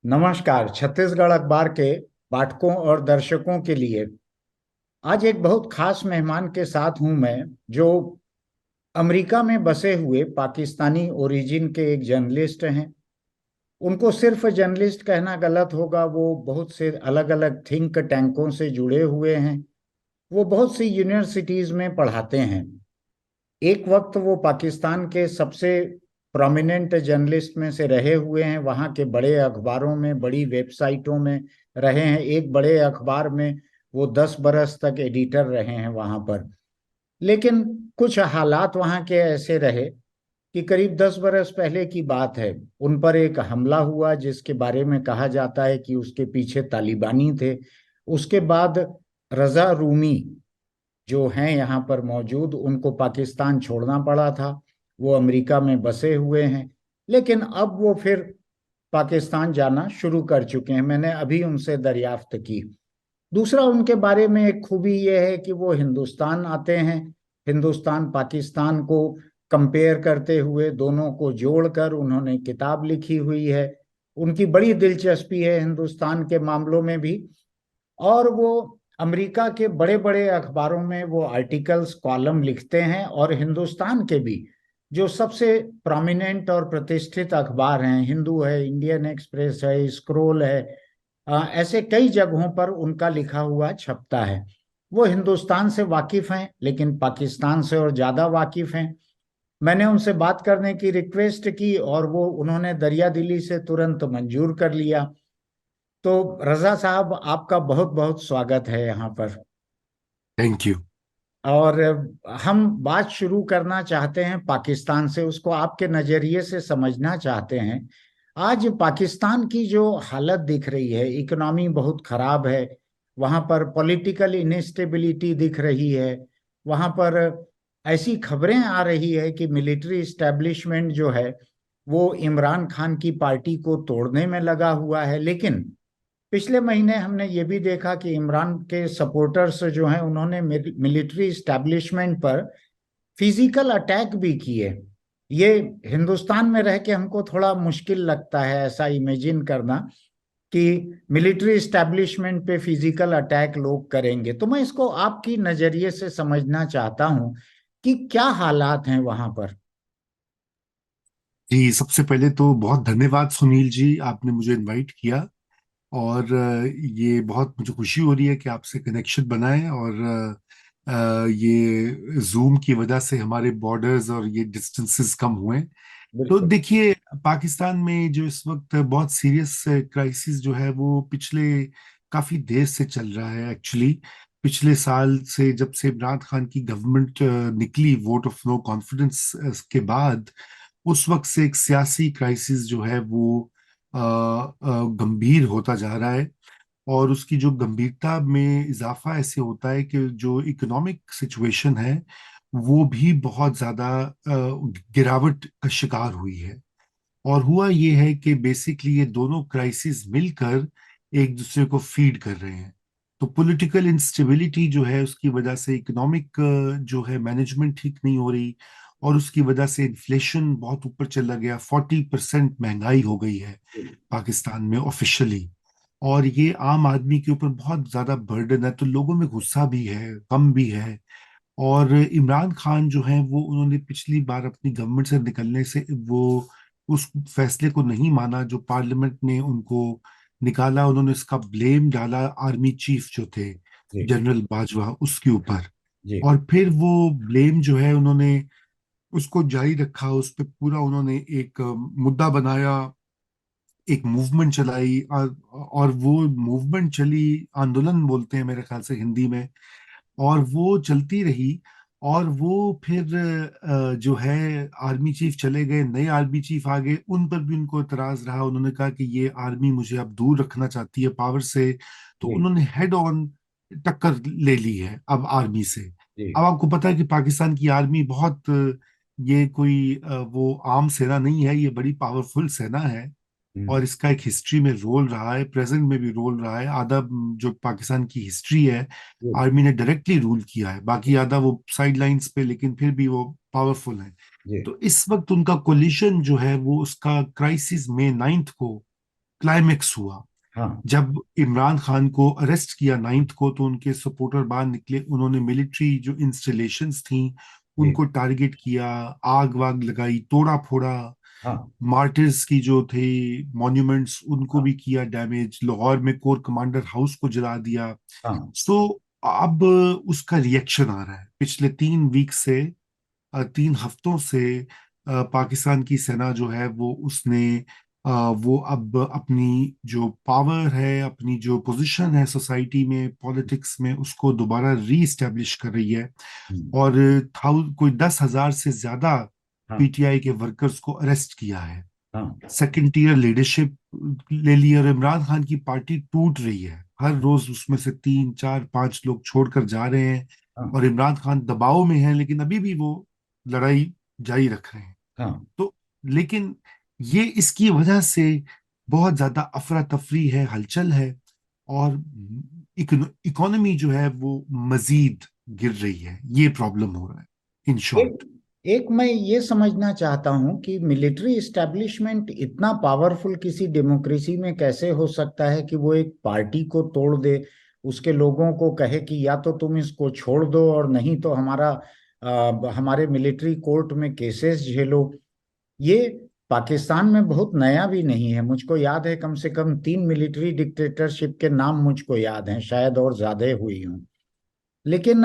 नमस्कार। छत्तीसगढ़ अखबार के पाठकों और दर्शकों के लिए आज एक बहुत खास मेहमान के साथ हूं मैं, जो अमेरिका में बसे हुए पाकिस्तानी ओरिजिन के एक जर्नलिस्ट हैं। उनको सिर्फ जर्नलिस्ट कहना गलत होगा, वो बहुत से अलग अलग थिंक टैंकों से जुड़े हुए हैं। वो बहुत सी यूनिवर्सिटीज में पढ़ाते हैं। एक वक्त वो पाकिस्तान के सबसे प्रोमिनेंट जर्नलिस्ट में से रहे हुए हैं। वहाँ के बड़े अखबारों में, बड़ी वेबसाइटों में रहे हैं। एक बड़े अखबार में वो 10 बरस तक एडिटर रहे हैं वहाँ पर। लेकिन कुछ हालात वहाँ के ऐसे रहे कि करीब 10 बरस पहले की बात है, उन पर एक हमला हुआ जिसके बारे में कहा जाता है कि उसके पीछे तालिबानी थे। उसके बाद रजा रूमी जो हैं यहाँ पर मौजूद, उनको पाकिस्तान छोड़ना पड़ा था। वो अमेरिका में बसे हुए हैं, लेकिन अब वो फिर पाकिस्तान जाना शुरू कर चुके हैं। मैंने अभी उनसे दरियाफ्त की। दूसरा, उनके बारे में एक खूबी यह है कि वो हिंदुस्तान आते हैं। हिंदुस्तान पाकिस्तान को कंपेयर करते हुए, दोनों को जोड़कर उन्होंने किताब लिखी हुई है। उनकी बड़ी दिलचस्पी है हिंदुस्तान के मामलों में भी। और वो अमेरिका के बड़े बड़े अखबारों में वो आर्टिकल्स, कॉलम लिखते हैं। और हिंदुस्तान के भी जो सबसे प्रोमिनेंट और प्रतिष्ठित अखबार हैं, हिंदू है, इंडियन एक्सप्रेस है, स्क्रोल है, ऐसे कई जगहों पर उनका लिखा हुआ छपता है। वो हिंदुस्तान से वाकिफ हैं, लेकिन पाकिस्तान से और ज्यादा वाकिफ हैं। मैंने उनसे बात करने की रिक्वेस्ट की और वो उन्होंने दरिया दिली से तुरंत मंजूर कर लिया। तो रजा साहब, आपका बहुत बहुत स्वागत है यहाँ पर। Thank you. और हम बात शुरू करना चाहते हैं पाकिस्तान से, उसको आपके नज़रिए से समझना चाहते हैं। आज पाकिस्तान की जो हालत दिख रही है, इकोनॉमी बहुत खराब है। वहाँ पर पॉलिटिकल इनस्टेबिलिटी दिख रही है। वहाँ पर ऐसी खबरें आ रही है कि मिलिट्री इस्टेब्लिशमेंट जो है वो इमरान खान की पार्टी को तोड़ने में लगा हुआ है। लेकिन पिछले महीने हमने ये भी देखा कि इमरान के सपोर्टर्स जो हैं, उन्होंने मिलिट्री इस्टेब्लिशमेंट पर फिजिकल अटैक भी किए। ये हिंदुस्तान में रह के हमको थोड़ा मुश्किल लगता है ऐसा इमेजिन करना कि मिलिट्री इस्टेब्लिशमेंट पे फिजिकल अटैक लोग करेंगे। तो मैं इसको आपकी नजरिए से समझना चाहता हूं कि क्या हालात हैं वहां पर। जी, सबसे पहले तो बहुत धन्यवाद सुनील जी, आपने मुझे इनवाइट किया। और ये बहुत मुझे खुशी हो रही है कि आपसे कनेक्शन बनाए। और ये जूम की वजह से हमारे बॉर्डर्स और ये डिस्टेंसेस कम हुए। तो बिल्कुल। देखिए, पाकिस्तान में जो इस वक्त बहुत सीरियस क्राइसिस जो है वो पिछले काफी देर से चल रहा है एक्चुअली। पिछले साल से, जब से इमरान खान की गवर्नमेंट निकली वोट ऑफ नो कॉन्फिडेंस के बाद, उस वक्त से एक सियासी क्राइसिस जो है वो गंभीर होता जा रहा है। और उसकी जो गंभीरता में इजाफा ऐसे होता है कि जो इकोनॉमिक सिचुएशन है वो भी बहुत ज्यादा गिरावट का शिकार हुई है। और हुआ ये है कि बेसिकली ये दोनों क्राइसिस मिलकर एक दूसरे को फीड कर रहे हैं। तो पॉलिटिकल इंस्टेबिलिटी जो है उसकी वजह से इकोनॉमिक जो है मैनेजमेंट ठीक नहीं हो रही। और उसकी वजह से इन्फ्लेशन बहुत ऊपर चला गया, 40% महंगाई हो गई है पाकिस्तान में ऑफिशियली। और ये आम आदमी के ऊपर बहुत ज्यादा बर्डन है, तो लोगों में गुस्सा भी है, कम भी है। और इमरान खान जो है वो, उन्होंने पिछली बार अपनी गवर्नमेंट से निकलने से वो उस फैसले को नहीं माना जो पार्लियामेंट ने उनको निकाला। उन्होंने इसका ब्लेम डाला आर्मी चीफ जो थे, जी। जनरल बाजवा, उसके ऊपर। जी। और फिर वो ब्लेम जो है उन्होंने उसको जारी रखा, उस पर पूरा उन्होंने एक मुद्दा बनाया, एक मूवमेंट चलाई। और वो मूवमेंट चली, आंदोलन बोलते हैं मेरे ख्याल से हिंदी में। और वो चलती रही। और वो फिर जो है आर्मी चीफ चले गए, नए आर्मी चीफ आ गए, उन पर भी उनको इतराज रहा। उन्होंने कहा कि ये आर्मी मुझे अब दूर रखना चाहती है पावर से। तो जी। उन्होंने हेड ऑन टक्कर ले ली है अब आर्मी से। जी। अब आपको पता है कि पाकिस्तान की आर्मी बहुत ये कोई वो आम सेना नहीं है, ये बड़ी पावरफुल सेना है। हम्म। और इसका एक हिस्ट्री में रोल रहा है, प्रेजेंट में भी रोल रहा है। आधा जो पाकिस्तान की हिस्ट्री है, जी। आर्मी ने डायरेक्टली रूल किया है, बाकी आधा वो साइड लाइंस पे, लेकिन फिर भी वो पावरफुल है। जी। तो इस वक्त उनका कोलिशन जो है वो उसका क्राइसिस में 9 को क्लाइमेक्स हुआ। हाँ। जब इमरान खान को अरेस्ट किया 9th को, तो उनके सपोर्टर बाहर निकले, उन्होंने मिलिट्री जो इंस्टॉलेशंस थी जी। उनको टारगेट किया, आग वाग लगाई, तोड़ा फोड़ा। हाँ। मार्टिर्स की जो थे मॉन्यूमेंट्स उनको हाँ। भी किया डैमेज, लाहौर में कोर कमांडर हाउस को जला दिया। हाँ। सो अब उसका रिएक्शन आ रहा है पिछले 3 वीक से, 3 हफ्तों से। पाकिस्तान की सेना जो है वो उसने अ, वो अब अपनी जो पावर है, अपनी जो पोजीशन है सोसाइटी में, पॉलिटिक्स में, उसको दोबारा री एस्टेब्लिश कर रही है। हम्म, और कोई 10,000 से ज्यादा हाँ। पीटीआई के वर्कर्स को अरेस्ट किया है। हाँ। सेकंड टीयर लीडरशिप ले ली, और इमरान खान की पार्टी टूट रही है। हर रोज उसमें से 3 4 5 लोग छोड़कर जा रहे हैं। हाँ। और इमरान खान दबाव में है, लेकिन अभी भी वो लड़ाई जारी रख रहे हैं। हाँ। तो लेकिन ये इसकी वजह से बहुत ज्यादा अफरा तफरी है, हलचल है। और इकोनॉमी जो है वो मजीद गिर रही है। ये प्रॉब्लम हो रहा है इन एक शॉर्ट। एक मैं ये समझना चाहता हूं कि मिलिट्री इस्टेब्लिशमेंट इतना पावरफुल किसी डेमोक्रेसी में कैसे हो सकता है कि वो एक पार्टी को तोड़ दे, उसके लोगों को कहे कि या तो तुम इसको छोड़ दो और नहीं तो हमारे मिलिट्री कोर्ट में केसेस झेलो। ये पाकिस्तान में बहुत नया भी नहीं है। मुझको याद है कम से कम 3 मिलिट्री डिक्टेटरशिप के नाम मुझको याद हैं, शायद और ज्यादा हुई हों। लेकिन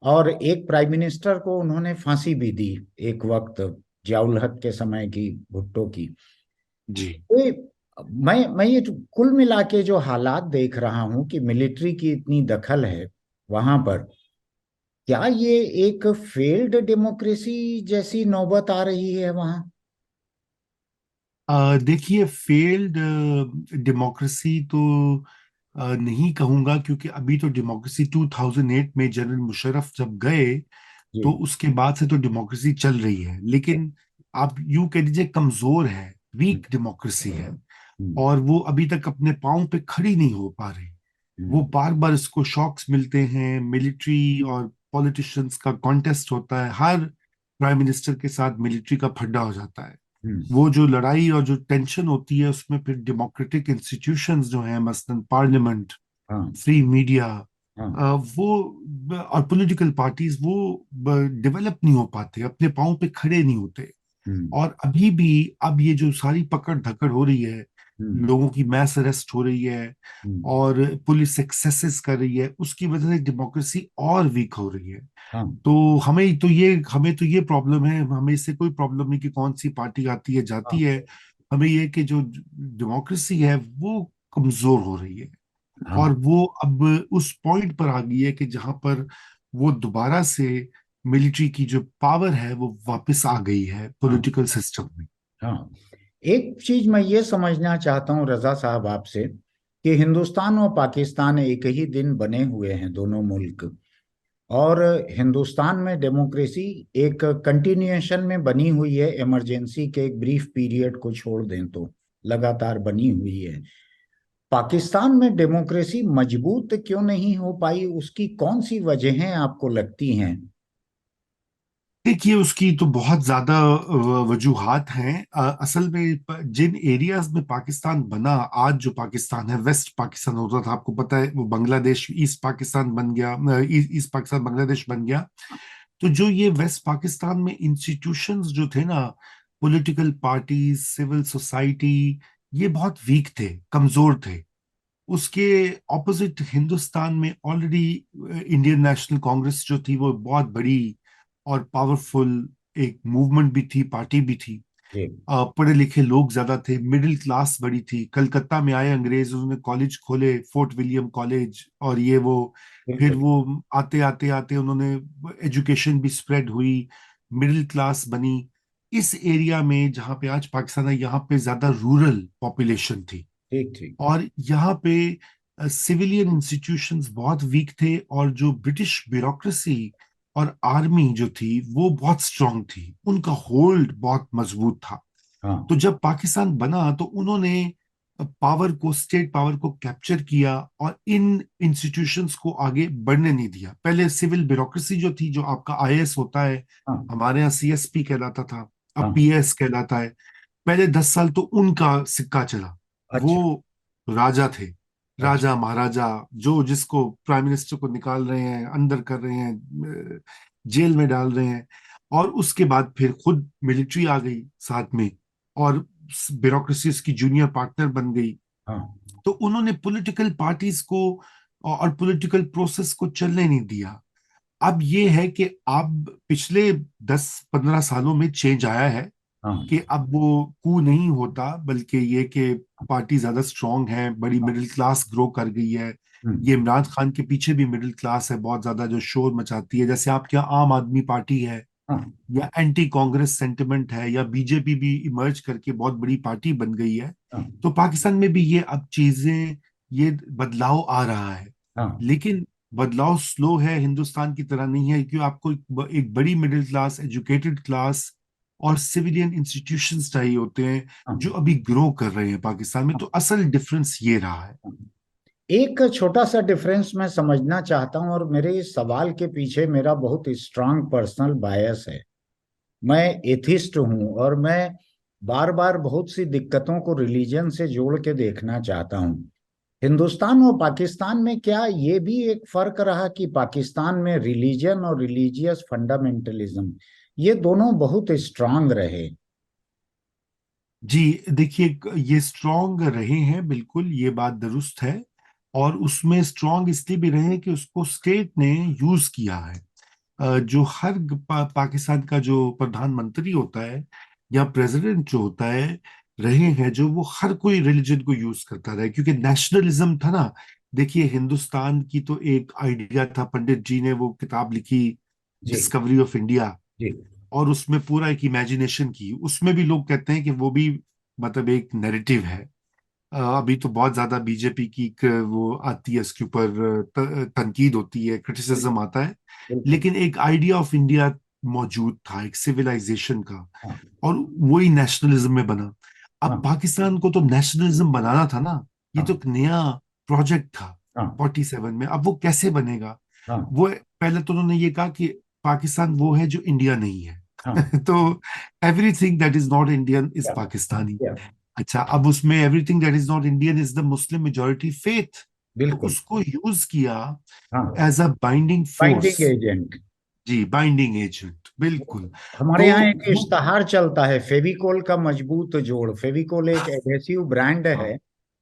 और एक प्राइम मिनिस्टर को उन्होंने फांसी भी दी एक वक्त, जियाउल हक के समय की, भुट्टो की। जी। ये मैं ये जो कुल मिला के जो हालात देख रहा हूं कि मिलिट्री की इतनी दखल है वहां पर, क्या ये एक फेल्ड डेमोक्रेसी जैसी नौबत आ रही है वहां? देखिए, फेल्ड डेमोक्रेसी तो नहीं कहूंगा, क्योंकि अभी तो डेमोक्रेसी 2008 में जनरल मुशर्रफ जब गए, जी। तो उसके बाद से तो डेमोक्रेसी चल रही है। लेकिन आप यूं कह दीजिए कमजोर है, हम्म। वीक डेमोक्रेसी है। हम्म। और वो अभी तक अपने पांव पे खड़ी नहीं हो पा रही। वो हम्म। बार बार इसको शॉक्स मिलते हैं, मिलिट्री और पॉलिटिशियंस का कॉन्टेस्ट होता है, हर प्राइम मिनिस्टर के साथ मिलिट्री का फड्डा हो जाता है। हम्म, वो जो लड़ाई और जो टेंशन होती है उसमें फिर डेमोक्रेटिक इंस्टीट्यूशंस जो हैं, मसलन पार्लियामेंट, हाँ। फ्री मीडिया, हाँ। वो और पॉलिटिकल पार्टीज वो डेवलप नहीं हो पाते, अपने पाँव पे खड़े नहीं होते। हम्म। और अभी भी अब ये जो सारी पकड़ धकड़ हो रही है, हम्म। लोगों की मैस अरेस्ट हो रही है हम्म। और पुलिस एक्सेसेस कर रही है, उसकी वजह से डेमोक्रेसी और वीक हो रही है। हाँ। तो हमें तो ये प्रॉब्लम है। हमें इससे कोई प्रॉब्लम नहीं कि कौन सी पार्टी आती है जाती हाँ। है। हमें ये कि जो डेमोक्रेसी है वो कमजोर हो रही है। और हाँ। वो अब उस पॉइंट पर आ गई है कि जहां पर वो दोबारा से मिलिट्री की जो पावर है वो वापस आ गई है हाँ। पॉलिटिकल सिस्टम में। हाँ। एक चीज मैं ये समझना चाहता हूँ रजा साहब आपसे, कि हिंदुस्तान और पाकिस्तान एक ही दिन बने हुए हैं दोनों मुल्क। और हिंदुस्तान में डेमोक्रेसी एक कंटिन्यूएशन में बनी हुई है, इमरजेंसी के एक ब्रीफ पीरियड को छोड़ दें तो लगातार बनी हुई है। पाकिस्तान में डेमोक्रेसी मजबूत क्यों नहीं हो पाई? उसकी कौन सी वजहें आपको लगती हैं? देखिए, उसकी तो बहुत ज्यादा वजूहात हैं। असल में जिन एरियाज में पाकिस्तान बना, आज जो पाकिस्तान है, वेस्ट पाकिस्तान होता था, आपको पता है, वो बांग्लादेश ईस्ट पाकिस्तान बन गया, ईस्ट पाकिस्तान बांग्लादेश बन गया। तो जो ये वेस्ट पाकिस्तान में इंस्टीट्यूशंस जो थे ना, पॉलिटिकल पार्टीज, सिविल सोसाइटी, ये बहुत वीक थे, कमजोर थे। उसके ऑपोजिट हिंदुस्तान में ऑलरेडी इंडियन नेशनल कांग्रेस जो थी वो बहुत बड़ी और पावरफुल एक मूवमेंट भी थी, पार्टी भी थी। जी। पढ़े लिखे लोग ज्यादा थे, मिडिल क्लास बड़ी थी। कलकत्ता में आए अंग्रेज, उन्होंने कॉलेज खोले, फोर्ट विलियम कॉलेज और ये वो। फिर बिल्कुल। वो आते आते आते उन्होंने एजुकेशन भी स्प्रेड हुई, मिडिल क्लास बनी। इस एरिया में जहाँ पे आज पाकिस्तान है, यहाँ पे ज्यादा रूरल पॉपुलेशन थी। ठीक ठीक। और यहाँ पे सिविलियन इंस्टीट्यूशंस बहुत वीक थे, और जो ब्रिटिश ब्यूरोक्रेसी और आर्मी जो थी वो बहुत स्ट्रांग थी, उनका होल्ड बहुत मजबूत था। हाँ। तो जब पाकिस्तान बना तो उन्होंने पावर को, स्टेट पावर को कैप्चर किया और इन इंस्टीट्यूशंस को आगे बढ़ने नहीं दिया। पहले सिविल ब्यूरोक्रेसी जो थी, जो आपका आईएएस होता है, हाँ। हमारे यहाँ सीएसपी कहलाता था, अब हाँ। पीएस कहलाता है। पहले 10 साल तो उनका सिक्का चला। वो अच्छा। राजा थे, अच्छा। राजा महाराजा, जो जिसको प्राइम मिनिस्टर को निकाल रहे हैं, अंदर कर रहे हैं, जेल में डाल रहे हैं। और उसके बाद फिर खुद मिलिट्री आ गई साथ में, और ब्यूरोक्रेसी उसकी जूनियर पार्टनर बन गई। हाँ। तो उन्होंने पॉलिटिकल पार्टीज को और पॉलिटिकल प्रोसेस को चलने नहीं दिया। अब ये है कि अब पिछले 10-15 सालों में चेंज आया है, हाँ। कि अब वो कू नहीं होता, बल्कि ये कि पार्टी ज्यादा स्ट्रांग है, बड़ी हाँ। मिडिल क्लास ग्रो कर गई है। हम्म। ये इमरान खान के पीछे भी मिडिल क्लास है बहुत ज्यादा, जो शोर मचाती है। जैसे आपके यहाँ आम आदमी पार्टी है, हाँ। या एंटी कांग्रेस सेंटिमेंट है, या बीजेपी भी इमर्ज करके बहुत बड़ी पार्टी बन गई है। हाँ। तो पाकिस्तान में भी ये अब चीजें, ये बदलाव आ रहा है। हाँ। लेकिन बदलाव स्लो है, हिंदुस्तान की तरह नहीं है, क्योंकि आपको एक बड़ी मिडिल क्लास, एजुकेटेड क्लास और सिविलियन इंस्टीट्यूशंस चाहिए होते हैं, हाँ। जो अभी ग्रो कर रहे हैं पाकिस्तान में। तो असल डिफरेंस ये रहा है। हाँ। एक छोटा सा डिफरेंस मैं समझना चाहता हूं, और मेरे इस सवाल के पीछे मेरा बहुत स्ट्रांग पर्सनल बायस है। मैं एथिस्ट हूं, और मैं बार बार बहुत सी दिक्कतों को रिलीजन से जोड़ के देखना चाहता हूं। हिंदुस्तान और पाकिस्तान में क्या ये भी एक फर्क रहा कि पाकिस्तान में रिलीजन और रिलीजियस फंडामेंटलिज्म ये दोनों बहुत स्ट्रांग रहे? जी, देखिए, ये स्ट्रांग रहे हैं, बिल्कुल ये बात दुरुस्त है। और उसमें स्ट्रांग इसलिए भी रहे हैं कि उसको स्टेट ने यूज किया है। जो हर पाकिस्तान का जो प्रधानमंत्री होता है, या प्रेसिडेंट जो होता है, रहे हैं जो, वो हर कोई रिलीजन को यूज करता रहा, क्योंकि नेशनलिज्म था ना। देखिए, हिंदुस्तान की तो एक आइडिया था, पंडित जी ने वो किताब लिखी, जी। Discovery of India. जी। और उसमें पूरा एक इमेजिनेशन की, उसमें भी लोग कहते हैं कि वो भी मतलब एक नैरेटिव है। अभी तो बहुत ज्यादा बीजेपी की वो आती है, इसके ऊपर तनकीद होती है, क्रिटिसिज्म आता है। बिल्कुल। लेकिन एक आइडिया ऑफ इंडिया मौजूद था, एक सिविलाइजेशन का। हाँ। और वही नेशनलिज्म में बना। अब हाँ। पाकिस्तान को तो नेशनलिज्म बनाना था ना। ये तो हाँ। एक नया प्रोजेक्ट था हाँ। 47 में। अब वो कैसे बनेगा? हाँ। वो पहले तो उन्होंने ये कहा कि पाकिस्तान वो है जो इंडिया नहीं है। हाँ। तो everything that is not Indian is या, पाकिस्तानी। या, अच्छा, अब उसमें everything that is not Indian is the Muslim majority faith. तो बिल्कुल। उसको यूज किया हाँ। As a binding force. Binding agent. जी, बाइंडिंग एजेंट, बिल्कुल। हमारे तो यहाँ एक वो, इश्तहार चलता है, फेविकोल का मजबूत जोड़। फेविकोल एक एडहेसिव ब्रांड हाँ, है।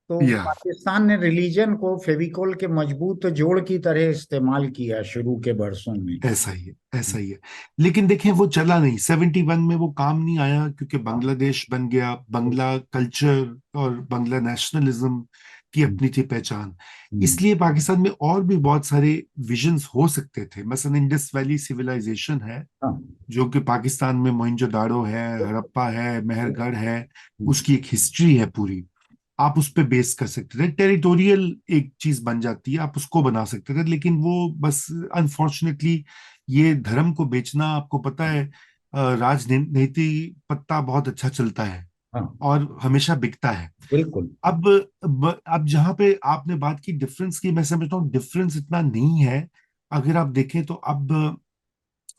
तो या पाकिस्तान ने रिलीजन को फेविकोल के मजबूत जोड़ की तरह इस्तेमाल किया शुरू के बरसों में। ऐसा ही है, ऐसा ही है। लेकिन देखें, वो चला नहीं, 71 में वो काम नहीं आया, क्योंकि हाँ। बांग्लादेश बन गया, बांग्ला कल्चर और बांग्ला नेशनलिज्म की हम्म। अपनी थी पहचान। हम्म। इसलिए पाकिस्तान में और भी बहुत सारे विजन्स हो सकते थे। मसलन इंडस वैली सिविलाइजेशन है, हाँ। जो कि पाकिस्तान में मोहनजोदाड़ो है, हड़प्पा है, मेहरगढ़ है। हम्म। उसकी एक हिस्ट्री है पूरी। आप उस पे बेस कर सकते थे, टेरिटोरियल एक चीज बन जाती है, आप उसको बना सकते थे। लेकिन वो बस अनफॉर्चुनेटली, ये धर्म को बेचना, आपको पता है, राजनीति पत्ता बहुत अच्छा चलता है हाँ। और हमेशा बिकता है। बिल्कुल। अब अब जहां पे आपने बात की डिफरेंस की, मैं समझता हूँ डिफरेंस इतना नहीं है। अगर आप देखें तो अब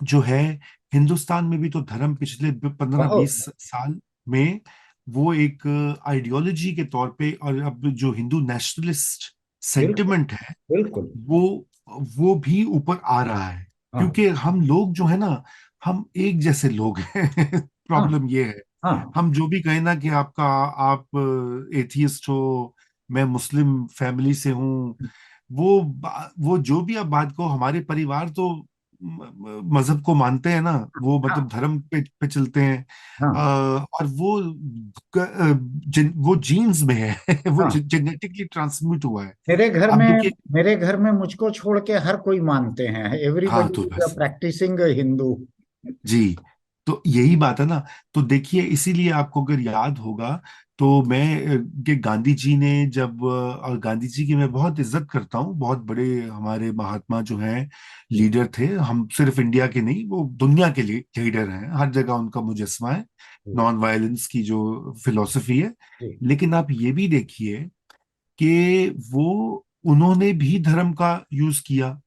जो है, हिंदुस्तान में भी तो धर्म पिछले 15-20 बहुत। साल में वो एक आइडियोलॉजी के तौर पे, और अब जो हिंदू नेशनलिस्ट बिल्कुल। सेंटिमेंट है, बिल्कुल। वो वो भी ऊपर आ रहा है। हाँ। क्योंकि हम लोग जो है ना, हम एक जैसे लोग हैं। हाँ। प्रॉब्लम ये है, हाँ। हम जो भी कहें ना कि आप एथियस्ट हो, मैं मुस्लिम फैमिली से हूँ, वो जो भी आप बात को, हमारे परिवार तो मजहब को मानते हैं ना, वो मतलब हाँ। धर्म पे चलते हैं। हाँ। और वो जीन्स में है। वो हाँ। जेनेटिकली ट्रांसमिट हुआ है। मेरे घर अब में देखिए, मेरे घर में मुझको छोड़ के हर कोई मानते हैं। हाँ एवरीबडी तो इज अ बस, प्रैक्टिसिंग हिंदू। जी, तो यही बात है ना। तो देखिए, इसीलिए आपको अगर याद होगा, तो कि गांधी जी ने जब और गांधी जी की मैं बहुत इज्जत करता हूँ, बहुत बड़े हमारे महात्मा जो हैं, जी। लीडर थे। हम सिर्फ इंडिया के नहीं, वो दुनिया के लिए लीडर हैं, हर जगह उनका मुजस्मा है, जी। नॉन वायलेंस की जो फिलॉसफी है। जी। लेकिन आप ये भी देखिए कि उन्होंने भी धर्म का यूज किया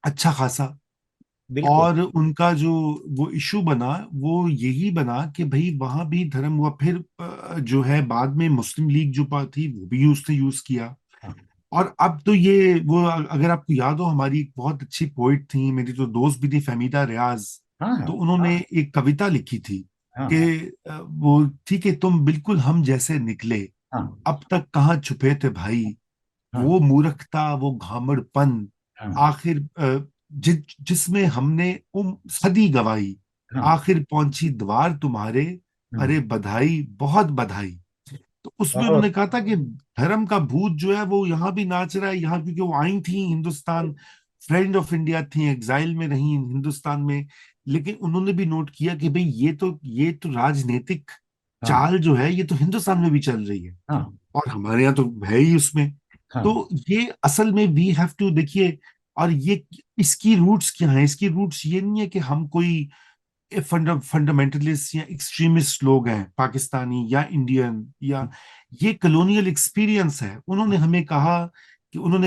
अच्छा खासा। बिल्कुल। और उनका जो वो इशू बना वो यही बना कि भाई वहां भी धर्म हुआ। फिर जो है बाद में मुस्लिम लीग जो थी वो भी उसने यूज किया। हाँ और अब तो ये वो अगर आपको याद हो, हमारी एक बहुत अच्छी पोइट थी, मेरी तो दोस्त भी थी, फहमीदा रियाज। हाँ तो हाँ उन्होंने एक कविता लिखी थी हाँ कि वो ठीक है तुम बिल्कुल हम जैसे निकले, हाँ अब तक कहाँ छुपे थे भाई, हाँ वो मूर्खता वो घामड़पन, हाँ आखिर जिसमें हमने सदी गवाई, हाँ आखिर पहुंची द्वार तुम्हारे, हाँ। अरे बधाई बहुत बधाई। तो उसमें उन्होंने बहुत। कहा था कि धर्म का भूत जो है वो यहाँ भी नाच रहा है, यहाँ क्योंकि वो आई थी हिंदुस्तान, फ्रेंड ऑफ इंडिया थी, एग्जाइल में रही हिंदुस्तान में। लेकिन उन्होंने भी नोट किया कि भाई ये तो राजनीतिक हाँ चाल जो है ये तो हिंदुस्तान में भी चल रही है, हाँ और हमारे यहाँ तो है ही उसमें। हाँ तो ये असल में वी हैव टू देखिए। और ये इसकी रूट्स क्या है, इसकी रूट्स ये नहीं है कि हम कोई फंडामेंटलिस्ट या एक्सट्रीमिस्ट लोग हैं पाकिस्तानी या इंडियन, या ये कलोनियल एक्सपीरियंस है। उन्होंने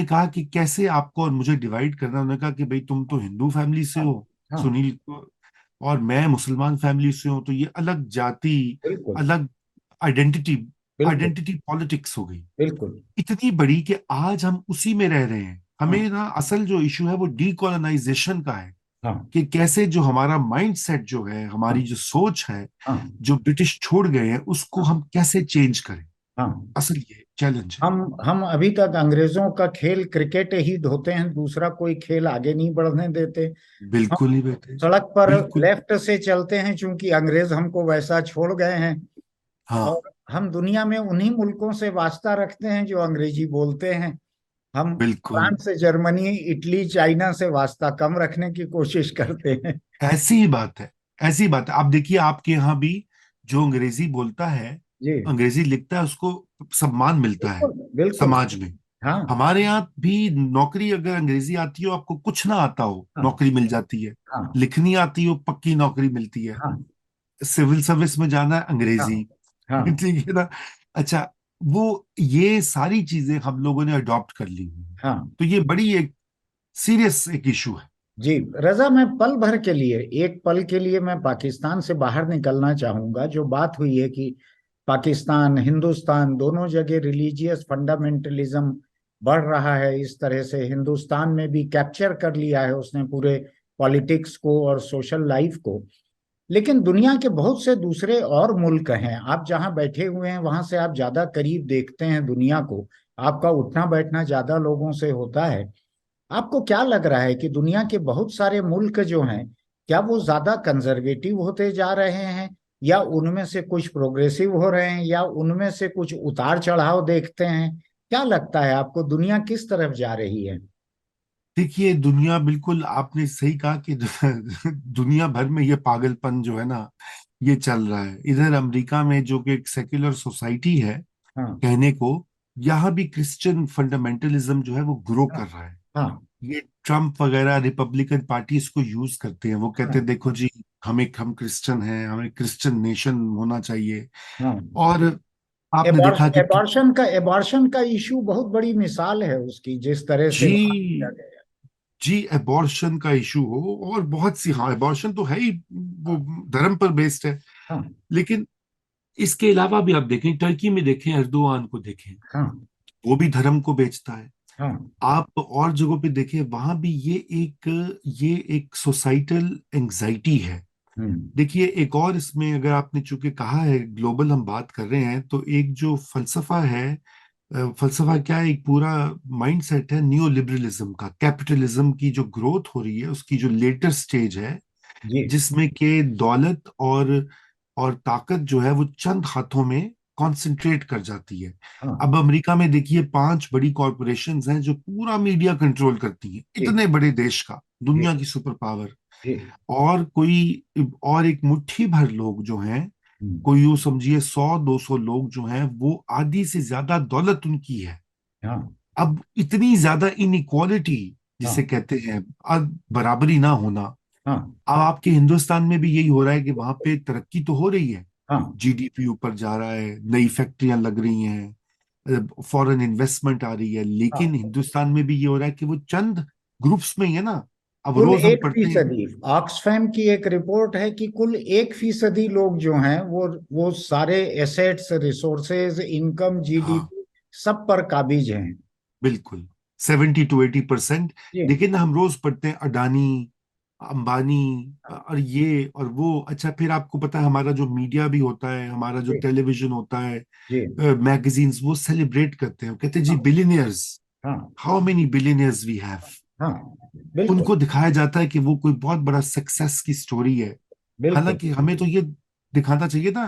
कहा कि कैसे आपको और मुझे डिवाइड करना। उन्होंने कहा कि भाई तुम तो हिंदू फैमिली से हाँ हो हाँ। सुनील, और मैं मुसलमान फैमिली से हूं, तो ये अलग जाति, बिल्कुल अलग आइडेंटिटी, बिल्कुल आइडेंटिटी पॉलिटिक्स हो गई बिल्कुल। इतनी बड़ी कि आज हम उसी में रह रहे हैं। हाँ हमें ना असल जो इशू है वो डीकोलोनाइजेशन का है, हाँ कि कैसे जो हमारा माइंड सेट जो है, हाँ हमारी जो सोच है, हाँ जो ब्रिटिश छोड़ गए हैं, उसको हाँ हम कैसे चेंज करें। हाँ। असल ये चैलेंज है। हम अभी तक अंग्रेजों का खेल क्रिकेट ही ढोते हैं, दूसरा कोई खेल आगे नहीं बढ़ने देते। हम बिल्कुल ही बेटे, सड़क पर बिल्कुल। लेफ्ट से चलते हैं क्योंकि अंग्रेज हमको वैसा छोड़ गए हैं। हाँ और हम दुनिया में उन्हीं मुल्कों से वास्ता रखते हैं जो अंग्रेजी बोलते हैं। हम बिल्कुल। फ्रांस से, जर्मनी, इटली, चाइना से वास्ता कम रखने की कोशिश करते हैं। ऐसी ही बात है, ऐसी बात है। आप देखिए आपके यहाँ भी जो अंग्रेजी बोलता है, जी। अंग्रेजी लिखता है, उसको सम्मान मिलता है बिल्कुल बिल्कुल। समाज में। हाँ हमारे यहाँ भी नौकरी अगर अंग्रेजी आती हो, आपको कुछ ना आता हो, हाँ नौकरी मिल जाती है। हाँ लिखनी आती हो, पक्की नौकरी मिलती है। हाँ सिविल सर्विस में जाना है, हाँ अंग्रेजी। हाँ ठीक है ना। अच्छा, वो ये सारी चीजें हम लोगों ने अडॉप्ट कर ली हुई हैं। हाँ। तो ये बड़ी एक सीरियस एक इशू है। जी रजा, मैं पल भर के लिए, एक पल के लिए मैं पाकिस्तान से बाहर निकलना चाहूंगा। जो बात हुई है कि पाकिस्तान हिंदुस्तान दोनों जगह रिलीजियस फंडामेंटलिज्म बढ़ रहा है, इस तरह से हिंदुस्तान में भी कैप्चर कर लिया है उसने पूरे पॉलिटिक्स को और सोशल लाइफ को। लेकिन दुनिया के बहुत से दूसरे और मुल्क हैं, आप जहां बैठे हुए हैं वहां से आप ज्यादा करीब देखते हैं दुनिया को, आपका उठना बैठना ज्यादा लोगों से होता है। आपको क्या लग रहा है कि दुनिया के बहुत सारे मुल्क जो हैं, क्या वो ज्यादा कंजर्वेटिव होते जा रहे हैं, या उनमें से कुछ प्रोग्रेसिव हो रहे हैं, या उनमें से कुछ उतार चढ़ाव देखते हैं? क्या लगता है आपको, दुनिया किस तरफ जा रही है? देखिए दुनिया, बिल्कुल आपने सही कहा कि दुनिया भर में ये पागलपन जो है ना ये चल रहा है। इधर अमेरिका में जो कि एक सेक्युलर सोसाइटी है हाँ कहने को, यहाँ भी क्रिश्चियन फंडामेंटलिज्म जो है वो ग्रो हाँ कर रहा है। हाँ ये ट्रम्प वगैरह रिपब्लिकन पार्टी इसको यूज करते हैं। वो कहते हैं हाँ देखो जी, हम क्रिश्चियन हैं, हमें क्रिश्चियन नेशन होना चाहिए। हाँ। और आपने देखा कि एबॉर्शन का इशू बहुत बड़ी मिसाल है उसकी, जिस तरह से वहां किया जी, गया। जी एबॉर्शन का इशू हो और बहुत सी, हाँ एबॉर्शन तो है ही, वो धर्म पर बेस्ड है। हाँ लेकिन इसके अलावा भी आप देखें, टर्की में देखें, एर्दोआन को देखें, हाँ वो भी धर्म को बेचता है। हाँ आप और जगहों पे देखें, वहां भी ये एक सोसाइटल एंजाइटी है। हम्म। देखिए एक और इसमें, अगर आपने चूंकि कहा है ग्लोबल हम बात कर रहे हैं, तो एक जो फलसफा है, फलसफा क्या है, एक पूरा माइंडसेट है न्यू लिबरलिज्म का। कैपिटलिज्म की जो ग्रोथ हो रही है उसकी जो लेटर स्टेज है, जी। जिसमें के दौलत और ताकत जो है वो चंद हाथों में कॉन्सेंट्रेट कर जाती है। हाँ अब अमेरिका में देखिए 5 बड़ी कॉरपोरेशंस हैं जो पूरा मीडिया कंट्रोल करती हैं, जी इतने बड़े देश का, जी दुनिया की सुपर पावर। जी। और एक मुट्ठी भर लोग जो हैं, हम्म। कोई यूं समझिए 100-200 लोग जो हैं, वो आधी से ज्यादा दौलत उनकी है। हाँ अब इतनी ज्यादा इनइक्वालिटी जिसे हाँ कहते हैं, अब बराबरी ना होना। हाँ अब आपके हिंदुस्तान में भी यही हो रहा है कि वहां पे तरक्की तो हो रही है, हाँ जीडीपी ऊपर जा रहा है, नई फैक्ट्रियां लग रही हैं, फॉरेन इन्वेस्टमेंट आ रही है। हाँ लेकिन हिंदुस्तान में भी ये हो रहा है कि वो चंद ग्रुप्स में ही है ना। अब कुल रोज हम एक पढ़ते हैं। फीसदी ऑक्सफैम की एक रिपोर्ट है कि कुल 1% लोग जो हैं वो सारे एसेट्स, रिसोर्सेज, इनकम, हाँ, जीडीपी सब पर काबिज हैं। बिल्कुल, 70 to 80%। जी लेकिन ना हम रोज पढ़ते हैं अडानी, अंबानी और ये और वो। अच्छा, फिर आपको पता है हमारा जो मीडिया भी होता है, हमारा जो जी टेलीविजन होता है, जी। मैगजीन्स, वो सेलिब्रेट करते हैं, कहते हैं जी हाँ बिलियनियर्स, हाँ how many billionaires we have. हाँ। बिल्कुल उनको दिखाया जाता है कि वो कोई बहुत बड़ा सक्सेस की स्टोरी है। बिल्कुल। हालांकि हमें तो ये दिखाना चाहिए था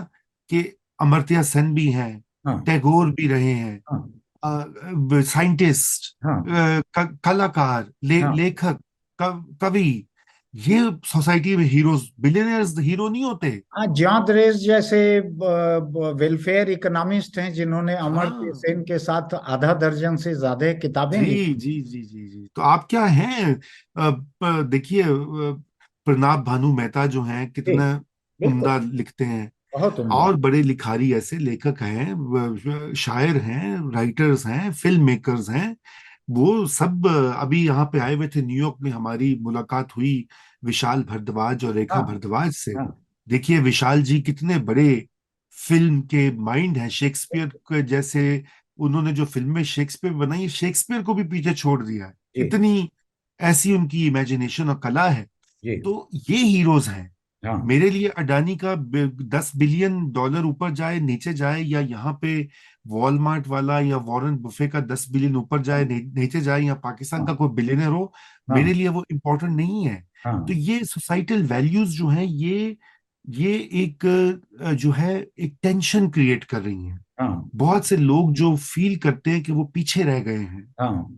कि अमर्त्य सेन भी हैं, हाँ टैगोर भी रहे हैं, हाँ साइंटिस्ट, हाँ कलाकार, हाँ लेखक, कवि, ये सोसाइटी में हीरोज, बिलियनियर्स हीरो नहीं होते। हाँ। जॉन द्रेस जैसे वेलफेयर इकोनॉमिस्ट हैं जिन्होंने अमर्त्य हाँ, सेन के साथ आधा दर्जन से ज्यादा किताबें लिखी। जी जी जी जी जी, तो आप क्या हैं? देखिए, प्रणाब भानु मेहता जो हैं, जी कितना बिल्कुल। उम्दा लिखते हैं। बहुत उम्दा। और बड़े लिखारी ऐसे लेखक हैं, शायर हैं, राइटर्स हैं, फिल्म मेकर्स हैं। वो सब अभी यहाँ पे आए हुए थे, न्यूयॉर्क में हमारी मुलाकात हुई विशाल भारद्वाज और रेखा हाँ भारद्वाज से। हाँ देखिए विशाल जी कितने बड़े फिल्म के माइंड हैं, शेक्सपियर के जैसे। उन्होंने जो फिल्में शेक्सपियर बनाई है, शेक्सपियर को भी पीछे छोड़ दिया है। जी इतनी ऐसी उनकी इमेजिनेशन और कला है। जी। तो ये हीरोज हैं। हाँ मेरे लिए अडानी का 10 बिलियन डॉलर ऊपर जाए नीचे जाए, या यहाँ पे वॉलमार्ट वाला या वॉरेन बुफे का 10 बिलियन ऊपर जाए हाँ नीचे जाए, या पाकिस्तान हाँ का कोई बिलियनर हो, हाँ मेरे लिए वो इम्पोर्टेंट नहीं है। तो हाँ ये सोसाइटल वैल्यूज जो हैं, ये एक जो है, एक टेंशन क्रिएट कर रही हैं। हाँ बहुत से लोग जो फील करते हैं कि वो पीछे रह गए हैं, हाँ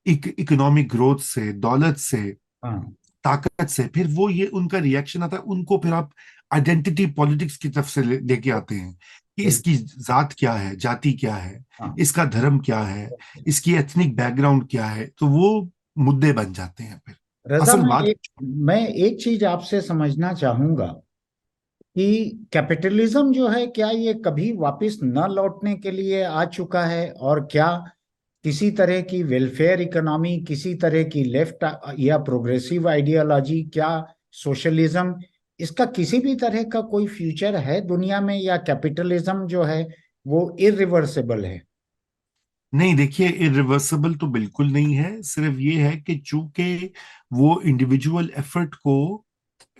इकोनॉमिक ग्रोथ से, दौलत से, हाँ ताकत से। फिर वो ये उनका रिएक्शन आता है, उनको फिर आप आइडेंटिटी पॉलिटिक्स की तरफ से लेके आते हैं कि बिल्कुल। इसकी जात क्या है, जाति क्या है, हाँ इसका धर्म क्या है, इसकी एथनिक बैकग्राउंड क्या है, तो वो मुद्दे बन जाते हैं फिर। रजा, असल बात। मैं एक चीज आपसे समझना चाहूंगा कि कैपिटलिज्म जो है, क्या ये कभी वापस न लौटने के लिए आ चुका है? और क्या किसी तरह की वेलफेयर इकोनॉमी, किसी तरह की लेफ्ट या प्रोग्रेसिव आइडियोलॉजी, क्या सोशलिज्म, इसका किसी भी तरह का कोई फ्यूचर है दुनिया में, या कैपिटलिज्म जो है वो इरिवर्सिबल है? नहीं, देखिए, इरिवर्सिबल तो बिल्कुल नहीं है। सिर्फ ये है कि चूंकि वो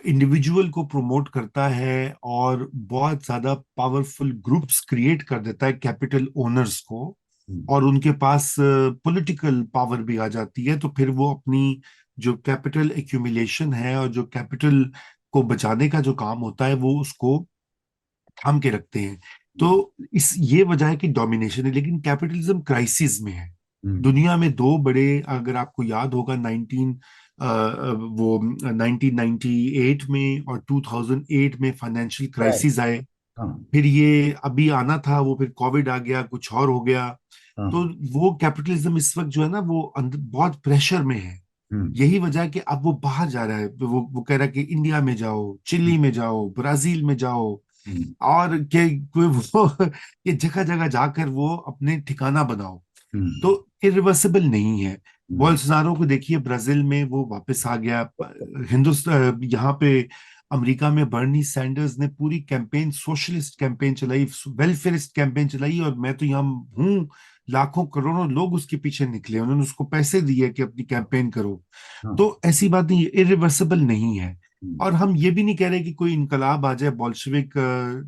इंडिविजुअल को प्रमोट करता है और बहुत ज्यादा पावरफुल ग्रुप्स क्रिएट कर देता है कैपिटल ओनर्स को, हम्म, और उनके पास पॉलिटिकल पावर भी आ जाती है, तो फिर वो अपनी जो कैपिटल एक्यूमुलेशन है और जो कैपिटल को बचाने का जो काम होता है, वो उसको थाम के रखते हैं। तो इस ये वजह है कि डोमिनेशन है, लेकिन कैपिटलिज्म क्राइसिस में है। हम्म, दुनिया में दो बड़े, अगर आपको याद होगा, 1998 में और 2008 में फाइनेंशियल right, क्राइसिस आए। हाँ फिर ये अभी आना था, वो फिर कोविड आ गया, कुछ और हो गया। तो हाँ। वो कैपिटलिज्म इस वक्त जो है ना, वो अंदर बहुत प्रेशर में है। हम्म, यही वजह है कि अब वो बाहर जा रहा है। तो वो कह रहा है कि इंडिया में जाओ, हम्म, चिली में जाओ, ब्राजील में जाओ, हम्म, और के कोई वो ये जगह जगह जाकर वो अपने ठिकाना बनाओ। तो हम्म, इरिवर्सिबल नहीं है। हम्म, बोल्सोनारो को देखिए, ब्राजील में वो वापस आ गया। हिंदुस्तान यहाँ पे अमेरिका में बर्नी सैंडर्स ने पूरी कैंपेन, सोशलिस्ट कैंपेन चलाई, वेलफेयरिस्ट कैंपेन चलाई, और मैं तो यहाँ हूँ, लाखों करोड़ों लोग उसके पीछे निकले, उन्होंने उसको पैसे दिए कि अपनी कैंपेन करो। हाँ तो ऐसी बात नहीं है, इरिवर्सिबल नहीं है। हम्म, और हम ये भी नहीं कह रहे कि कोई इनकलाब आ जाए बोल्शेविक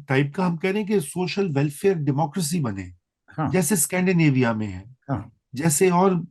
टाइप का, हम कह रहे हैं कि सोशल वेलफेयर डेमोक्रेसी बने, हाँ जैसे स्कैंडिनेविया में है, हाँ। जैसे और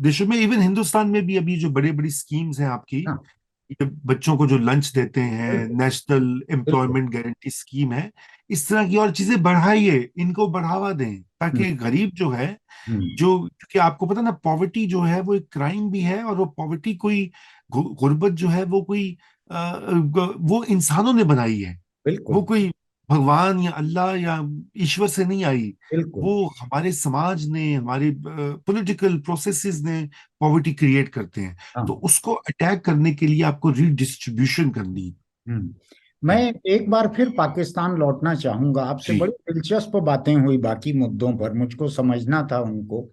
देशों में, इवन हिंदुस्तान में भी अभी जो बड़ी बड़ी स्कीम्स हैं आपकी, हाँ ये बच्चों को जो लंच देते हैं, बिल्कुल नेशनल बिल्कुल। एम्प्लॉयमेंट गारंटी स्कीम है, इस तरह की और चीजें बढ़ाइए, इनको बढ़ावा दें, हम्म, ताकि गरीब जो है, हम्म, जो, क्योंकि आपको पता ना, पॉवर्टी जो है वो एक क्राइम भी है, और वो पॉवर्टी कोई गुर्बत जो है वो कोई वो इंसानों ने बनाई है। वो बिल्कुल कोई भगवान या अल्लाह या ईश्वर से नहीं आई। बिल्कुल। वो हमारे समाज ने, हमारे पॉलिटिकल प्रोसेसेस ने पॉवर्टी क्रिएट करते हैं। तो हाँ। उसको अटैक करने के लिए आपको रीडिस्ट्रीब्यूशन करनी हम्म। मैं है। एक बार फिर पाकिस्तान लौटना चाहूंगा। आपसे जी बड़ी दिलचस्प बातें हुई बाकी मुद्दों पर, मुझको समझना था उनको।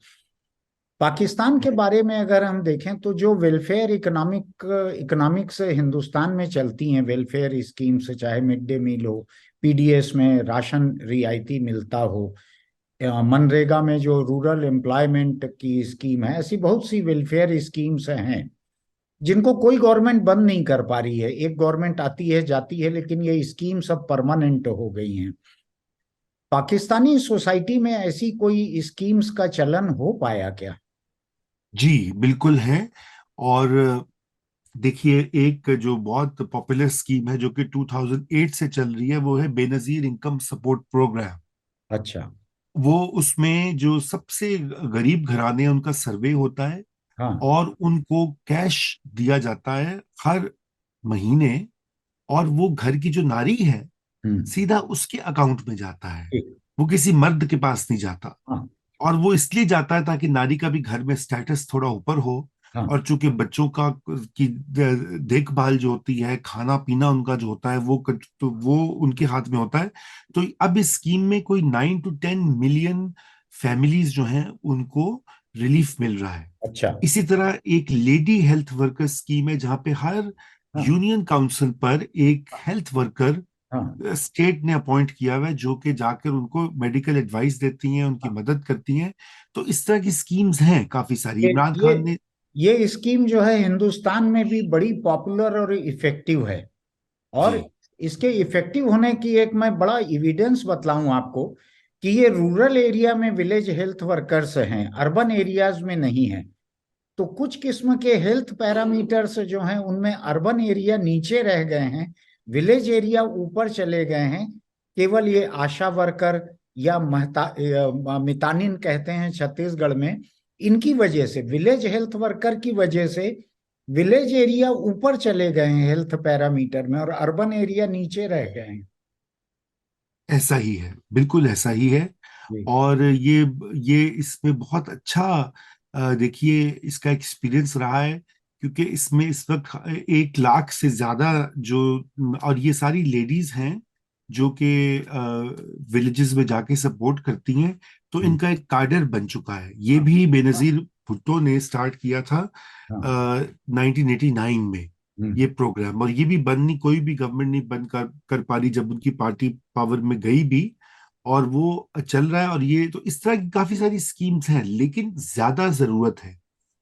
पाकिस्तान के बारे में अगर हम देखें तो जो वेलफेयर इकोनॉमिक्स हिंदुस्तान में चलती हैं, वेलफेयर स्कीम्स, चाहे मिड डे मील हो, पीडीएस में राशन रियायती मिलता हो, मनरेगा में जो रूरल एम्प्लॉयमेंट की स्कीम है, ऐसी बहुत सी वेलफेयर स्कीम्स हैं जिनको कोई गवर्नमेंट बंद नहीं कर पा रही है। एक गवर्नमेंट आती है जाती है, लेकिन ये स्कीम सब परमानेंट हो गई हैं। पाकिस्तानी सोसाइटी में ऐसी कोई स्कीम्स का चलन हो पाया क्या? जी बिल्कुल है। और देखिए, एक जो बहुत पॉपुलर स्कीम है जो कि 2008 से चल रही है, वो है बेनजीर इनकम सपोर्ट प्रोग्राम। अच्छा। वो उसमें जो सबसे गरीब घराने हैं उनका सर्वे होता है, हाँ। और उनको कैश दिया जाता है हर महीने, और वो घर की जो नारी है हम्म। सीधा उसके अकाउंट में जाता है। ठीक। वो किसी मर्द के पास नहीं जाता। हाँ। और वो इसलिए जाता है ताकि नारी का भी घर में स्टेटस थोड़ा ऊपर हो। हाँ। और चूंकि बच्चों का की देखभाल जो होती है, खाना पीना उनका जो होता है, तो वो उनके हाथ में होता है। तो अब इस स्कीम में कोई 9 to 10 मिलियन फैमिलीज जो हैं उनको रिलीफ मिल रहा है। अच्छा। इसी तरह एक लेडी हेल्थ वर्कर स्कीम है, जहां पे हर हाँ। यूनियन काउंसिल पर एक हेल्थ वर्कर हाँ। स्टेट ने अपॉइंट किया हुआ है, जो कि जाकर उनको मेडिकल एडवाइस देती हैं, उनकी हाँ। मदद करती हैं। तो इस तरह की स्कीम्स हैं काफी सारी। ये इमरान ये खान ने। ये स्कीम जो है हिंदुस्तान में भी बड़ी पॉपुलर और इफेक्टिव है। और जी इसके इफेक्टिव होने की एक मैं बड़ा एविडेंस बतलाऊं आपको, कि ये रूरल एरिया में विलेज हेल्थ वर्कर्स हैं, अर्बन एरियाज में नहीं है। तो कुछ किस्म के हेल्थ पैरामीटर्स जो हैं उनमें अर्बन एरिया नीचे रह गए हैं, विलेज एरिया ऊपर चले गए हैं। केवल ये आशा वर्कर या मितानिन कहते हैं छत्तीसगढ़ में, इनकी वजह से, विलेज हेल्थ वर्कर की वजह से विलेज एरिया ऊपर चले गए हैं हेल्थ पैरामीटर में, और अर्बन एरिया नीचे रह गए हैं। ऐसा ही है, बिल्कुल ऐसा ही है। जी। और ये इसमें बहुत अच्छा देखिए इसका एक्सपीरियंस रहा है, क्योंकि इसमें इस वक्त 1 लाख से ज्यादा जो, और ये सारी लेडीज हैं जो कि विलेजेस में जाके सपोर्ट करती हैं। तो हम्म। इनका एक कार्डर बन चुका है। ये हाँ। भी बेनजीर भुट्टो ने स्टार्ट किया था हाँ। 1989 में, हम्म। ये प्रोग्राम। और ये भी बंद नहीं, कोई भी गवर्नमेंट नहीं बंद कर पा रही जब उनकी पार्टी पावर में गई भी। और वो चल रहा है। और ये तो इस तरह की काफी सारी स्कीम्स हैं, लेकिन ज्यादा जरूरत है।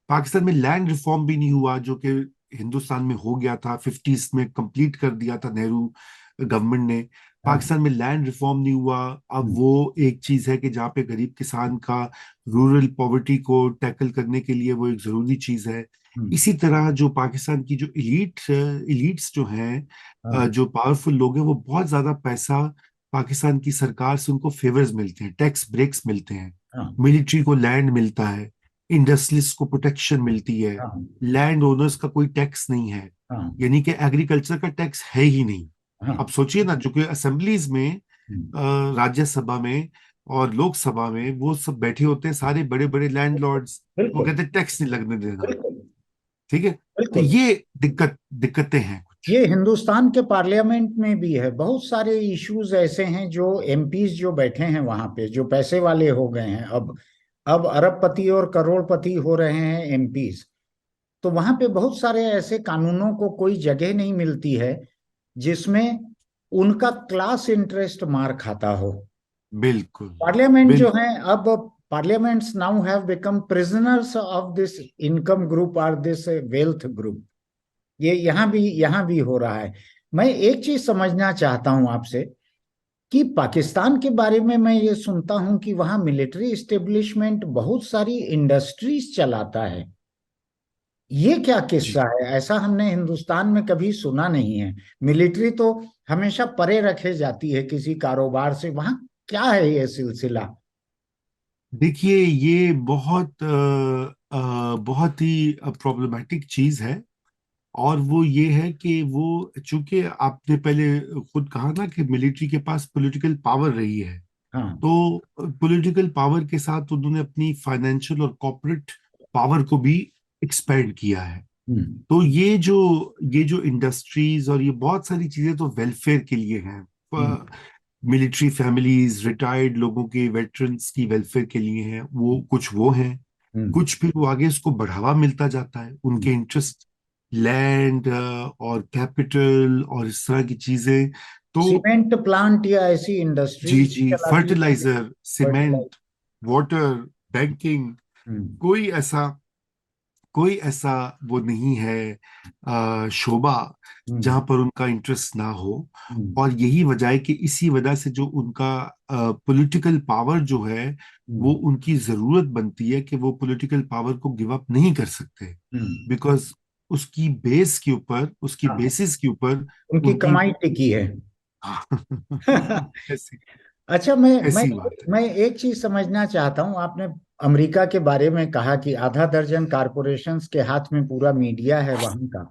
पाकिस्तान में लैंड रिफॉर्म भी नहीं हुआ, जो कि हिंदुस्तान में हो गया था। 50s में कंप्लीट कर दिया था नेहरू गवर्नमेंट ने। हाँ। पाकिस्तान में लैंड रिफॉर्म नहीं हुआ। अब हम्म। वो एक चीज है कि जहाँ पे गरीब किसान का रूरल पॉवर्टी को टैकल करने के लिए वो एक जरूरी चीज है। हम्म। इसी तरह जो पाकिस्तान की जो इलीट्स जो हैं, हाँ। जो पावरफुल लोग हैं, वो बहुत ज्यादा पैसा पाकिस्तान की सरकार से उनको फेवर्स मिलते हैं, टैक्स ब्रेक्स मिलते हैं। हाँ। मिलिट्री को लैंड मिलता है, इंडस्ट्रियलिस्ट को प्रोटेक्शन मिलती है, हाँ। लैंड ओनर्स का कोई टैक्स नहीं है। हाँ। यानी कि एग्रीकल्चर का टैक्स है ही नहीं। हाँ। अब सोचिए ना, जो कि असेंबलीज में, हम्म। राज्यसभा में और लोकसभा में, वो सब बैठे होते हैं सारे बड़े बड़े लैंडलॉर्ड्स। वो बिल्कुल। कहते हैं टैक्स नहीं लगने देना। बिल्कुल। ठीक है। तो बिल्कुल। ये दिक्कतें हैं कुछ। ये हिंदुस्तान के पार्लियामेंट में भी है। बहुत सारे इश्यूज ऐसे हैं जो एमपीज जो बैठे हैं वहां पे, जो पैसे वाले हो गए हैं, अब अरबपति और करोड़पति हो रहे हैं एमपीज। तो वहां पे बहुत सारे ऐसे कानूनों को कोई जगह नहीं मिलती है जिसमें उनका क्लास इंटरेस्ट मार खाता हो। बिल्कुल पार्लियामेंट जो बिल्कुल। है अब, parliaments now have become prisoners of this income group और दिस वेल्थ ग्रुप। ये यहाँ भी हो रहा है। मैं एक चीज समझना चाहता हूं आपसे, कि पाकिस्तान के बारे में मैं ये सुनता हूं कि वहां मिलिट्री इस्टेब्लिशमेंट बहुत सारी इंडस्ट्रीज चलाता है। ये क्या किस्सा जी है? ऐसा हमने हिंदुस्तान में कभी सुना नहीं है। मिलिट्री तो हमेशा परे रखे जाती है किसी कारोबार से, वहां क्या है ये सिलसिला? देखिए, ये बहुत ही प्रॉब्लमेटिक चीज है। और वो ये है कि वो, चूंकि आपने पहले खुद कहा ना कि मिलिट्री के पास पॉलिटिकल पावर रही है, हाँ। तो पॉलिटिकल पावर के साथ उन्होंने अपनी फाइनेंशियल और कॉर्पोरेट पावर को भी एक्सपेंड किया है। हम्म। तो ये जो इंडस्ट्रीज और ये बहुत सारी चीजें तो वेलफेयर के लिए हैं। हम्म। मिलिट्री फैमिलीज, रिटायर्ड लोगों के, वेटरन्स की वेलफेयर के लिए हैं, वो कुछ वो हैं। कुछ फिर वो आगे उसको बढ़ावा मिलता जाता है, हम्म। उनके इंटरेस्ट, लैंड और कैपिटल और इस तरह की चीजें। तो सीमेंट प्लांट या ऐसी जी इंडस्ट्रीज जी, चला दी जाती। Fertiliser, fertiliser. Cement, water, banking, हम्म। कोई ऐसा कोई ऐसा वो नहीं है शोभा हम्म। जहां पर उनका इंटरेस्ट ना हो। हम्म। और यही वजह है कि इसी वजह से जो उनका पॉलिटिकल पावर जो है, वो हम्म। उनकी जरूरत बनती है कि वो पॉलिटिकल पावर को गिव अप नहीं कर सकते, हम्म। बिकॉज उसकी बेस के ऊपर, उसकी हाँ, बेसिस के ऊपर उनकी उनकी कमाई टिकी है। ऐसी अच्छा, मैं ऐसी बात है। मैं एक चीज समझना चाहता हूँ। आपने अमेरिका के बारे में कहा कि आधा दर्जन कारपोरेशंस के हाथ में पूरा मीडिया है वहां का।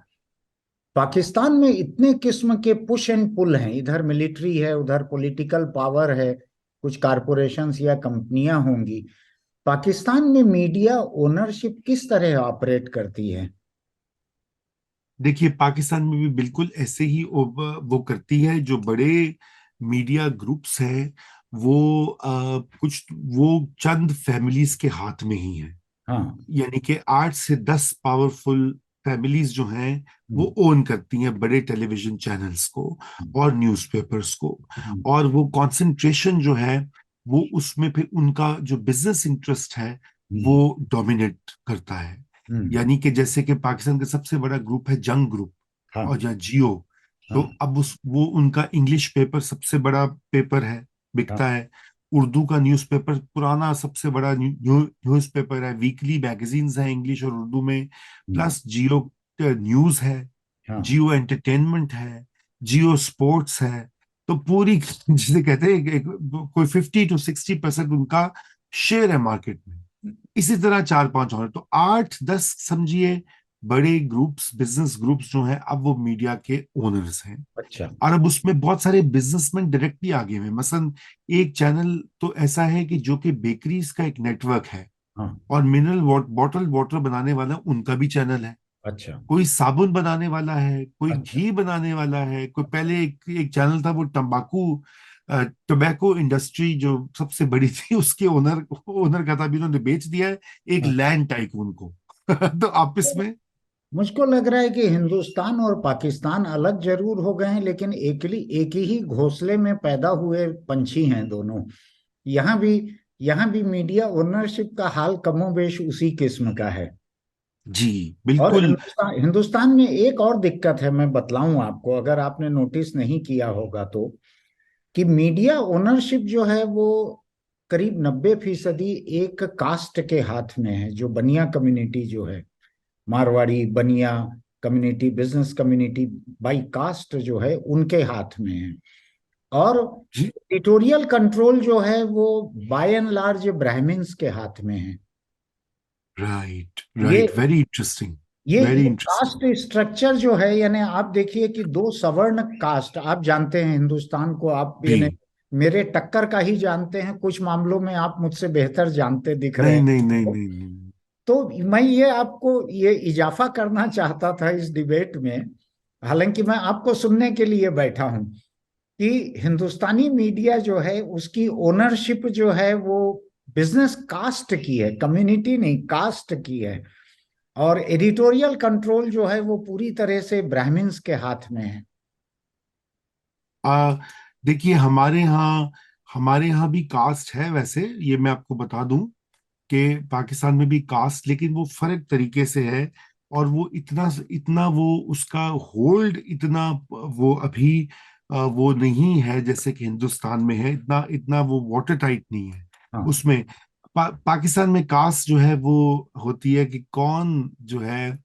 पाकिस्तान में इतने किस्म के पुश एंड पुल हैं, इधर मिलिट्री है, उधर पॉलिटिकल पावर है, कुछ कारपोरेशंस या कंपनियां होंगी। पाकिस्तान में मीडिया ओनरशिप किस तरह ऑपरेट करती है? देखिए, पाकिस्तान में भी बिल्कुल ऐसे ही वो करती है। जो बड़े मीडिया ग्रुप्स हैं, वो कुछ वो चंद फैमिलीज के हाथ में ही है। हाँ। यानी कि 8 से 10 पावरफुल फैमिलीज जो हैं, वो हम्म। ओन करती हैं बड़े टेलीविजन चैनल्स को और न्यूज़पेपर्स को। हम्म। और वो कंसंट्रेशन जो है, वो उसमें फिर उनका जो बिजनेस इंटरेस्ट है, वो हम्म। डोमिनेट करता है। हम्म। यानी कि जैसे कि पाकिस्तान का सबसे बड़ा ग्रुप है जंग ग्रुप हाँ। और या जियो। तो हाँ। अब उस वो उनका इंग्लिश पेपर सबसे बड़ा पेपर है, हाँ। बिकता है। उर्दू का न्यूज़पेपर पुराना सबसे बड़ा न्यूज़पेपर है, वीकली मैगजीन्स हैं इंग्लिश और उर्दू में। हम्म। प्लस जियो न्यूज़ है, हाँ। जियो एंटरटेनमेंट है, जियो स्पोर्ट्स है। तो पूरी जिसे कहते हैं कोई 50 to 60% उनका शेयर है मार्केट में। इसी तरह 4 5 और, तो 8 10 समझिए बड़े ग्रुप्स, बिजनेस ग्रुप्स जो हैं, अब वो मीडिया के ओनर्स हैं। अच्छा। और अब उसमें बहुत सारे बिजनेसमैन डायरेक्टली आगे हुए हैं। मसलन एक चैनल तो ऐसा है कि जो कि बेकरीज का एक नेटवर्क है, हाँ। और मिनरल बॉटल वाटर बनाने वाला उनका भी चैनल है। अच्छा। कोई साबुन बनाने वाला है, कोई अच्छा। घी बनाने वाला है, कोई पहले एक चैनल था वो तंबाकू टोबैको इंडस्ट्री जो सबसे बड़ी थी, उसके ओनर ओनर का था, अभी उन्होंने बेच दिया है एक हाँ। लैंड टाइकून को। तो आपस में। मुझको लग रहा है कि हिंदुस्तान और पाकिस्तान अलग जरूर हो गए हैं, लेकिन एक ही घोंसले में पैदा हुए पंछी हैं दोनों। यहाँ भी यहाँ भी मीडिया ओनरशिप का हाल कमोबेश उसी किस्म का है। जी और बिल्कुल। हिंदुस्तान में एक और दिक्कत है, मैं बतलाऊं आपको, अगर आपने नोटिस नहीं किया होगा तो, कि मीडिया ओनरशिप जो है वो करीब 90% एक कास्ट के हाथ में है, जो बनिया कम्युनिटी जो है, Marwari Bania community, business community, by caste जो है उनके हाथ में है। और जी, एडिटोरियल कंट्रोल जो है वो बाय एंड लार्ज ब्राह्मण्स के हाथ में है। राइट ये राइट, वेरी इंटरेस्टिंग, ये वेरी इंटरेस्टिंग। कास्ट स्ट्रक्चर जो है, यानी आप देखिए कि दो सवर्ण कास्ट, आप जानते हैं हिंदुस्तान को, आप यानी जी, मेरे टक्कर का ही जानते हैं, कुछ मामलों में आप मुझसे बेहतर जानते दिख रहे नहीं हैं। नहीं नहीं नहीं नहीं। तो मैं ये आपको ये इजाफा करना चाहता था इस डिबेट में, हालांकि मैं आपको सुनने के लिए बैठा हूं, कि हिंदुस्तानी मीडिया जो है उसकी ओनरशिप जो है वो बिजनेस कास्ट की है, कम्युनिटी नहीं, कास्ट की है। और एडिटोरियल कंट्रोल जो है वो पूरी तरह से ब्राह्मण्स के हाथ में है। आ देखिए, हमारे यहाँ भी कास्ट है वैसे, ये मैं आपको बता दूं कि पाकिस्तान में भी कास्ट, लेकिन वो फर्क तरीके से है। और वो इतना इतना वो उसका होल्ड इतना वो अभी वो नहीं है जैसे कि हिंदुस्तान में है। इतना इतना वो वाटर टाइट नहीं है हाँ। उसमें। पाकिस्तान में कास्ट जो है वो होती है कि कौन जो है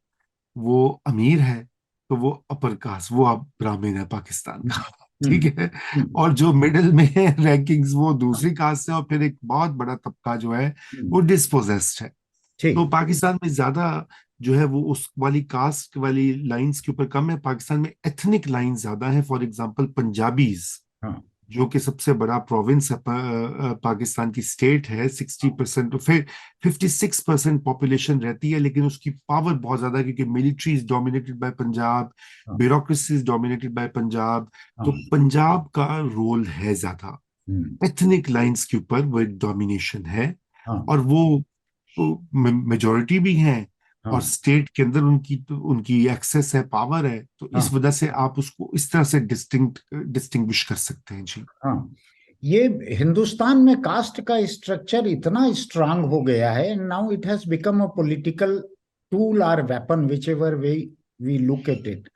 वो अमीर है, तो वो अपर कास्ट, वो अब ब्राह्मण है पाकिस्तान हम्म। का। ठीक है। हम्म। और जो मिडिल में है रैंकिंग्स, वो दूसरी कास्ट है। और फिर एक बहुत बड़ा तबका जो है, वो हम्म। डिस्पोजेस्ड है। तो ठीक। पाकिस्तान में ज्यादा जो है वो उस वाली कास्ट वाली लाइंस के ऊपर कम है। पाकिस्तान में एथनिक लाइन ज्यादा है। फॉर एग्जांपल पंजाबीज, हाँ। जो कि सबसे बड़ा प्रोविंस है, पाकिस्तान की स्टेट है, 60%, तो फिर 56% पॉपुलेशन रहती है। लेकिन उसकी पावर बहुत ज्यादा है, क्योंकि military is dominated by Punjab, हाँ। Bureaucracy is dominated by Punjab. तो हाँ। पंजाब का रोल है ज्यादा। हम्म। एथनिक लाइंस के ऊपर वो एक डोमिनेशन है। हाँ। और वो मेजोरिटी भी हैं और हाँ स्टेट के अंदर उनकी एक्सेस है, पावर है, तो इस हाँ वजह से आप उसको इस तरह से डिस्टिंग्विश कर सकते हैं जी। हाँ। ये हिंदुस्तान में कास्ट का स्ट्रक्चर इतना स्ट्रांग हो गया है, now it has become a political tool और weapon whichever way we look at it,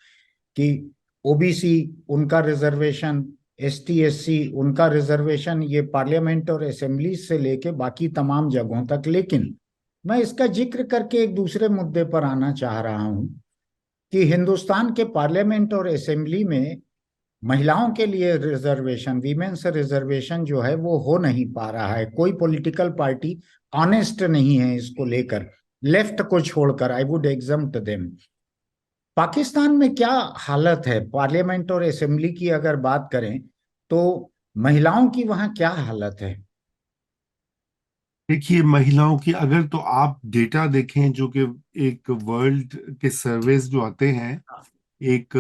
कि ओबीसी उनका रिजर्वेशन, एसटी एससी उनका रिजर्वेशन, ये पार्लियामेंट और असेंबली से लेके बाकी तमाम जगहों तक। लेकिन मैं इसका जिक्र करके एक दूसरे मुद्दे पर आना चाह रहा हूं कि हिंदुस्तान के पार्लियामेंट और असेंबली में महिलाओं के लिए रिजर्वेशन, वीमेन्स रिजर्वेशन जो है वो हो नहीं पा रहा है। कोई पॉलिटिकल पार्टी ऑनेस्ट नहीं है इसको लेकर, लेफ्ट को छोड़कर, I would exempt them. Pakistan में क्या हालत है पार्लियामेंट और असेंबली की अगर बात करें तो, महिलाओं की वहां क्या हालत है? देखिए, महिलाओं की अगर तो आप डेटा देखें जो कि एक वर्ल्ड के सर्वेस जो आते हैं, एक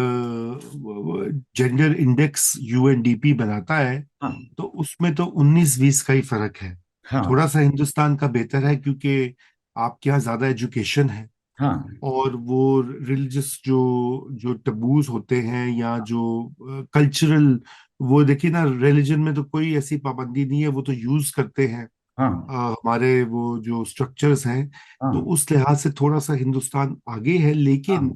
जेंडर इंडेक्स यूएनडीपी बनाता है, हाँ तो उसमें तो 19-20 का ही फर्क है। हाँ थोड़ा सा हिंदुस्तान का बेहतर है क्योंकि आपके यहाँ ज्यादा एजुकेशन है, हाँ और वो रिलीजियस जो जो टबूज होते हैं या जो कल्चरल, वो देखिए ना, रिलीजन में तो कोई ऐसी पाबंदी नहीं है, वो तो यूज करते हैं हाँ हमारे वो जो स्ट्रक्चर्स हैं। तो हाँ उस लिहाज से थोड़ा सा हिंदुस्तान आगे है, हाँ लेकिन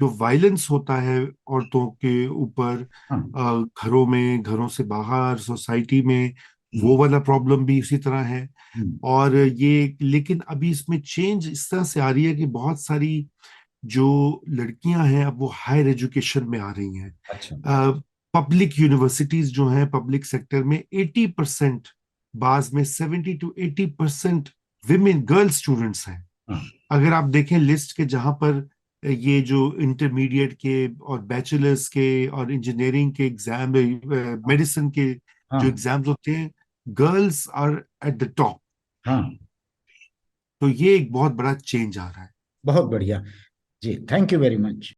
जो वायलेंस होता है औरतों के ऊपर, हाँ। घरों में, घरों से बाहर, सोसाइटी में, हम्म, वो वाला प्रॉब्लम भी उसी तरह है। हम्म, और ये, लेकिन अभी इसमें चेंज इस तरह से आ रही है कि बहुत सारी जो लड़कियां हैं अब वो हायर एजुकेशन में आ रही हैं। अच्छा। पब्लिक यूनिवर्सिटीज जो हैं पब्लिक सेक्टर में 80%, बाज में 70 to 80% विमेन गर्ल स्टूडेंट्स हैं। हाँ अगर आप देखें लिस्ट के, जहां पर ये जो इंटरमीडिएट के और बैचलर्स के और इंजीनियरिंग के एग्जाम, मेडिसिन के जो हाँ एग्जाम्स होते हैं, girls are at the top. हाँ। तो ये एक बहुत बड़ा चेंज आ रहा है। बहुत बढ़िया। जी, थैंक यू वेरी मच।